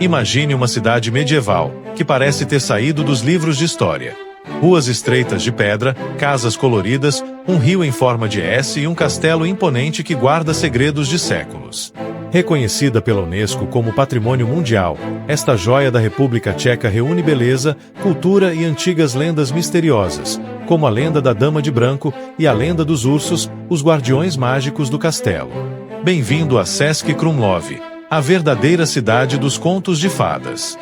Imagine uma cidade medieval, que parece ter saído dos livros de história. Ruas estreitas de pedra, casas coloridas, um rio em forma de S e um castelo imponente que guarda segredos de séculos. Reconhecida pela Unesco como Patrimônio Mundial, esta joia da República Tcheca reúne beleza, cultura e antigas lendas misteriosas, como a lenda da Dama de Branco e a lenda dos ursos, os guardiões mágicos do castelo. Bem-vindo a Český Krumlov, a verdadeira cidade dos contos de fadas.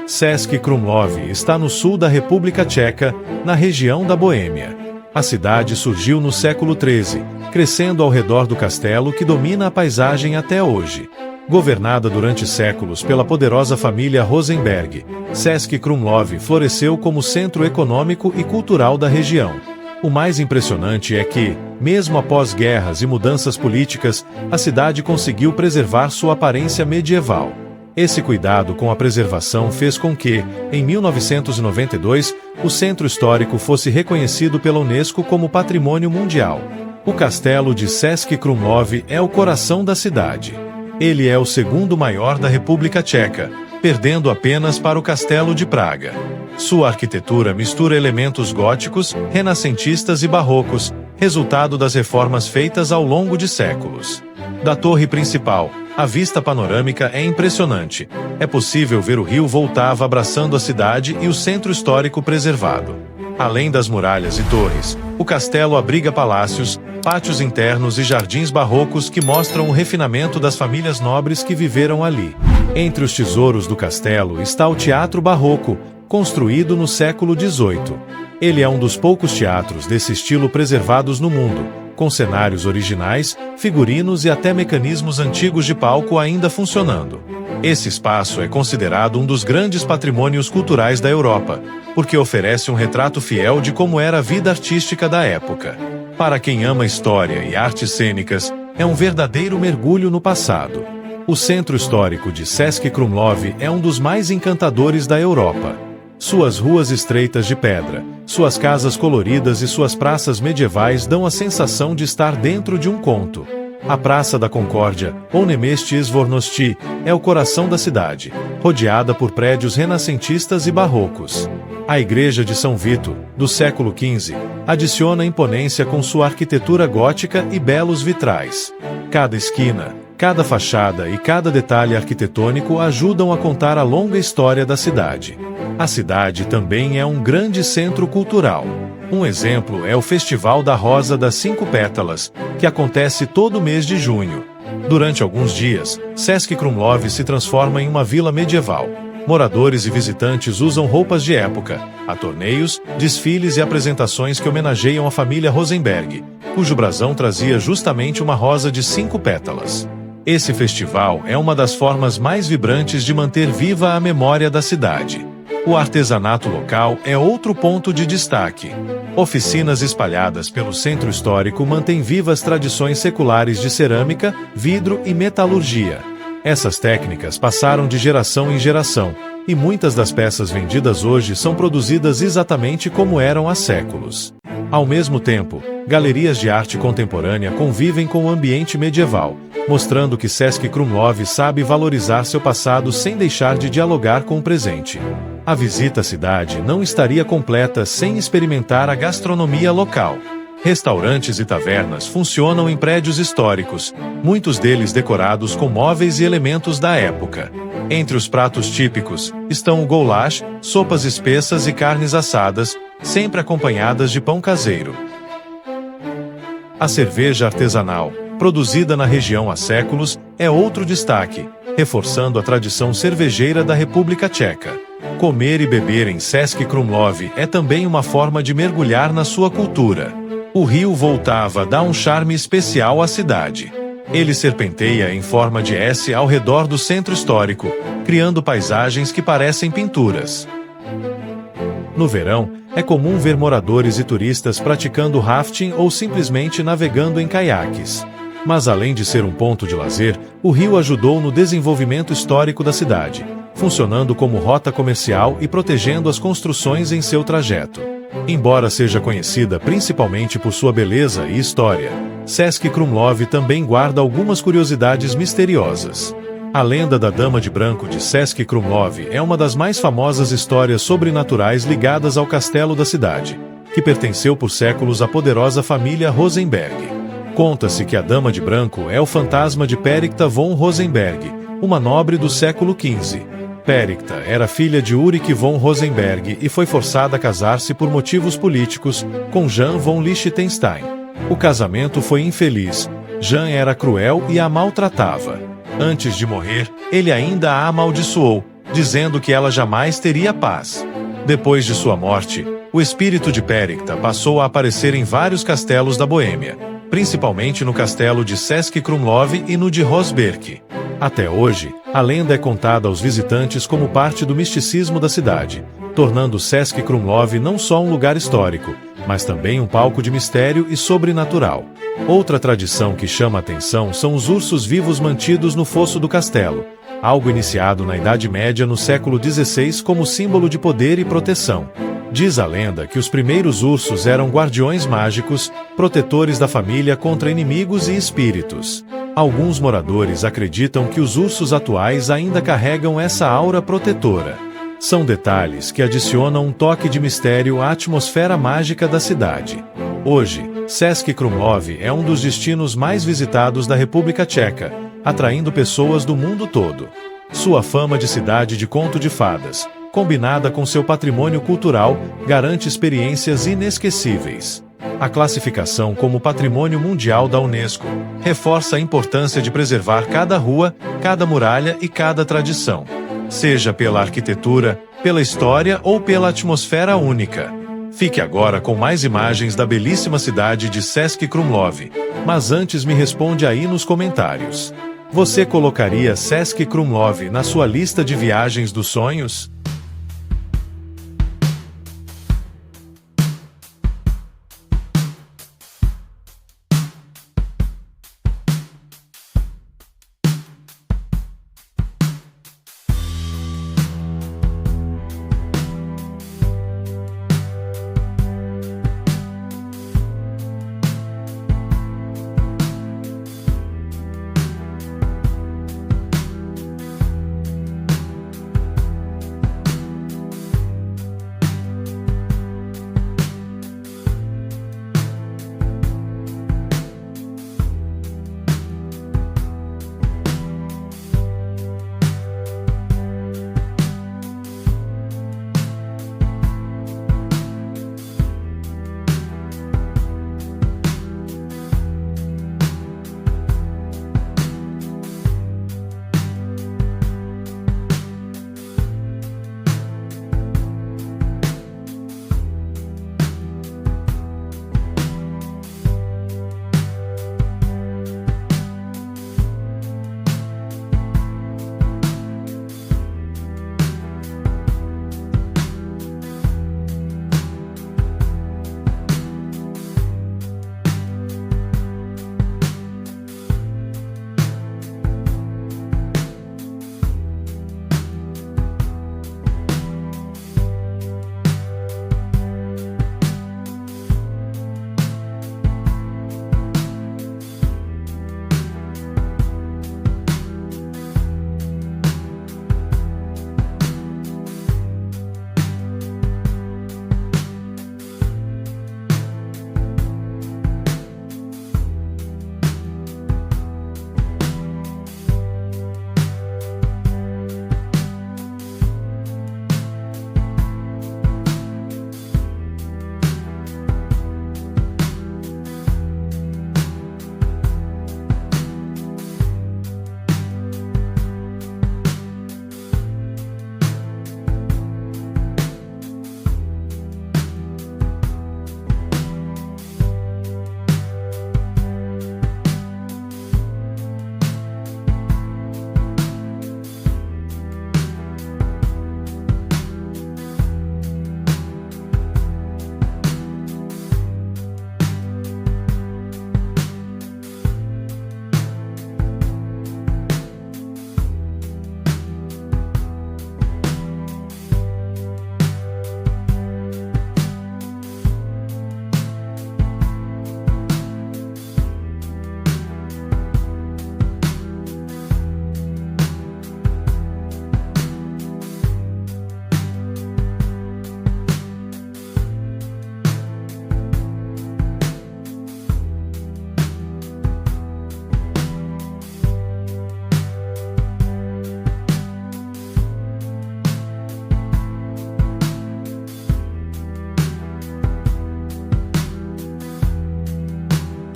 Český Krumlov está no sul da República Tcheca, na região da Boêmia. A cidade surgiu no século XIII, crescendo ao redor do castelo que domina a paisagem até hoje. Governada durante séculos pela poderosa família Rosenberg, Český Krumlov floresceu como centro econômico e cultural da região. O mais impressionante é que, mesmo após guerras e mudanças políticas, a cidade conseguiu preservar sua aparência medieval. Esse cuidado com a preservação fez com que, em 1992, o centro histórico fosse reconhecido pela Unesco como Patrimônio Mundial. O castelo de Český Krumlov é o coração da cidade. Ele é o segundo maior da República Tcheca, perdendo apenas para o Castelo de Praga. Sua arquitetura mistura elementos góticos, renascentistas e barrocos, resultado das reformas feitas ao longo de séculos. Da torre principal, a vista panorâmica é impressionante. É possível ver o rio Vltava abraçando a cidade e o centro histórico preservado. Além das muralhas e torres, o castelo abriga palácios, pátios internos e jardins barrocos que mostram o refinamento das famílias nobres que viveram ali. Entre os tesouros do castelo está o Teatro Barroco, construído no século XVIII. Ele é um dos poucos teatros desse estilo preservados no mundo, com cenários originais, figurinos e até mecanismos antigos de palco ainda funcionando. Esse espaço é considerado um dos grandes patrimônios culturais da Europa, porque oferece um retrato fiel de como era a vida artística da época. Para quem ama história e artes cênicas, é um verdadeiro mergulho no passado. O centro histórico de Český Krumlov é um dos mais encantadores da Europa. Suas ruas estreitas de pedra, suas casas coloridas e suas praças medievais dão a sensação de estar dentro de um conto. A Praça da Concórdia, ou Nemesti Zvornosti, é o coração da cidade, rodeada por prédios renascentistas e barrocos. A Igreja de São Vito, do século XV, adiciona imponência com sua arquitetura gótica e belos vitrais. Cada esquina, cada fachada e cada detalhe arquitetônico ajudam a contar a longa história da cidade. A cidade também é um grande centro cultural. Um exemplo é o Festival da Rosa das 5 Pétalas, que acontece todo mês de junho. Durante alguns dias, Český Krumlov se transforma em uma vila medieval. Moradores e visitantes usam roupas de época. Há torneios, desfiles e apresentações que homenageiam a família Rosenberg, cujo brasão trazia justamente uma rosa de 5 pétalas. Esse festival é uma das formas mais vibrantes de manter viva a memória da cidade. O artesanato local é outro ponto de destaque. Oficinas espalhadas pelo centro histórico mantêm vivas tradições seculares de cerâmica, vidro e metalurgia. Essas técnicas passaram de geração em geração, e muitas das peças vendidas hoje são produzidas exatamente como eram há séculos. Ao mesmo tempo, galerias de arte contemporânea convivem com o ambiente medieval, mostrando que Český Krumlov sabe valorizar seu passado sem deixar de dialogar com o presente. A visita à cidade não estaria completa sem experimentar a gastronomia local. Restaurantes e tavernas funcionam em prédios históricos, muitos deles decorados com móveis e elementos da época. Entre os pratos típicos, estão o goulash, sopas espessas e carnes assadas, sempre acompanhadas de pão caseiro. A cerveja artesanal, produzida na região há séculos, é outro destaque, reforçando a tradição cervejeira da República Tcheca. Comer e beber em Český Krumlov é também uma forma de mergulhar na sua cultura. O rio Vltava dá um charme especial à cidade. Ele serpenteia em forma de S ao redor do centro histórico, criando paisagens que parecem pinturas. No verão, é comum ver moradores e turistas praticando rafting ou simplesmente navegando em caiaques. Mas além de ser um ponto de lazer, o rio ajudou no desenvolvimento histórico da cidade, funcionando como rota comercial e protegendo as construções em seu trajeto. Embora seja conhecida principalmente por sua beleza e história, Český Krumlov também guarda algumas curiosidades misteriosas. A lenda da Dama de Branco de Cesc Krumlov é uma das mais famosas histórias sobrenaturais ligadas ao castelo da cidade, que pertenceu por séculos à poderosa família Rosenberg. Conta-se que a Dama de Branco é o fantasma de Pericta von Rosenberg, uma nobre do século XV. Pericta era filha de Ulrich von Rosenberg e foi forçada a casar-se por motivos políticos com Jean von Liechtenstein. O casamento foi infeliz. Jean era cruel e a maltratava. Antes de morrer, ele ainda a amaldiçoou, dizendo que ela jamais teria paz. Depois de sua morte, o espírito de Pericta passou a aparecer em vários castelos da Boêmia, principalmente no castelo de Cesc Krumlov e no de Rosberg. Até hoje, a lenda é contada aos visitantes como parte do misticismo da cidade, tornando Cesc Krumlov não só um lugar histórico, mas também um palco de mistério e sobrenatural. Outra tradição que chama a atenção são os ursos vivos mantidos no fosso do castelo, algo iniciado na Idade Média no século XVI como símbolo de poder e proteção. Diz a lenda que os primeiros ursos eram guardiões mágicos, protetores da família contra inimigos e espíritos. Alguns moradores acreditam que os ursos atuais ainda carregam essa aura protetora. São detalhes que adicionam um toque de mistério à atmosfera mágica da cidade. Hoje, Cesc Krumlov é um dos destinos mais visitados da República Tcheca, atraindo pessoas do mundo todo. Sua fama de cidade de conto de fadas, combinada com seu patrimônio cultural, garante experiências inesquecíveis. A classificação como Patrimônio Mundial da Unesco reforça a importância de preservar cada rua, cada muralha e cada tradição, seja pela arquitetura, pela história ou pela atmosfera única. Fique agora com mais imagens da belíssima cidade de Cesc Krumlov, mas antes me responde aí nos comentários. Você colocaria Cesc Krumlov na sua lista de viagens dos sonhos?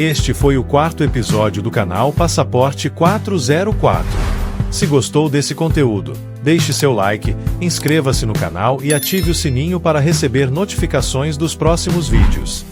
Este foi o quarto episódio do canal Passaporte 404. Se gostou desse conteúdo, deixe seu like, inscreva-se no canal e ative o sininho para receber notificações dos próximos vídeos.